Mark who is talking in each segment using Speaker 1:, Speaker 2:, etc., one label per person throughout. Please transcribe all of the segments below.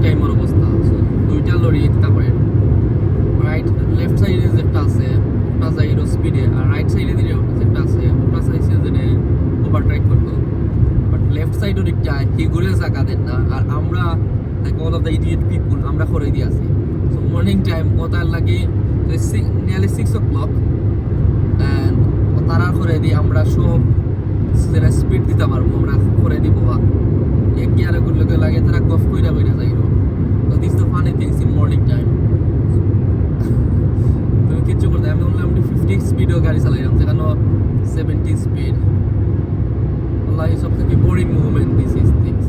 Speaker 1: টাইমের অবস্থা। দুইটা লরি একটা করে রাইট লেফট সাইডে যেটা আছে ওটা যাইল স্পিডে, আর রাইট সাইডে যেটা আছে ওটা চাইছে যে ওভারটেক করতো, বাট লেফট সাইডও দিকটা হি ঘুরে জায়গা দেন না, আর আমরা like all of the idiot people আমরা করে দিয়ে আছি। সো মর্নিং টাইম ওটার লাগে নিয়ারলি 6 o'clock অ্যান্ড তারা করে দিই আমরা সব যেটা স্পিড দিতে পারবো আমরা করে দিব। এক গিয়ারে করলে লাগে তারা গফ কইরা কইরা যাইব। So this is the funny things in morning time. তুমি কিচ্ছু করতে আমি বললাম 50 স্পিডও গাড়ি চালাইলাম, যেখানে 70 স্পিড। আল্লাহ সব থেকে boring movement this is things.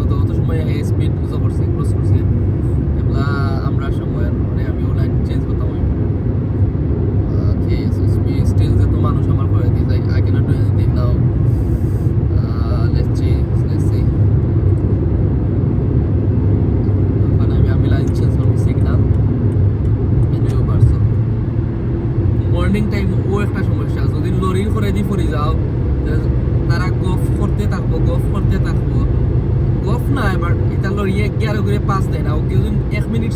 Speaker 1: তো অত সময় স্পিড ক্রস করছি এগুলা আমরা সময় মানে আমি লাইন চেঞ্জ করতাম। ওকে সো স্পিড স্টিল যে তো মানুষ আমার করে দিয়ে যায়, I cannot do anything now. Let's see আমি লাইন চেঞ্জ করব সিগন্যাল ভিডিও পারছো। মর্নিং টাইম ও একটা সমস্যা, যদি লরির করে দিয়ে পড়ে যাও তারা গফ করতে থাকবো গফ না, এবার এটা লরি এক গিয়ারে করে পাস দেয় না। ওকে যদি 1 মিনিট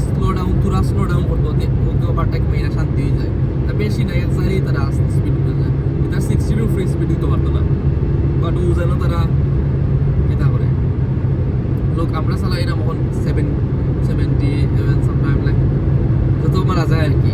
Speaker 1: স্লো ডাউন করতো ওকে ওভারটেক মেয়েরা শান্তি হয়ে যায়। তা বেশি না, এক সাইডেই তারা আস্তে স্পিড হয়ে যায়। এটা 60 ফ্রি স্পিড দিতে পারতো না, বাট ও যেন তারা এটা করে। লোক আমরা চালাই না এখন 70 সামটাইম লাইক যত মারা যায় আর কি।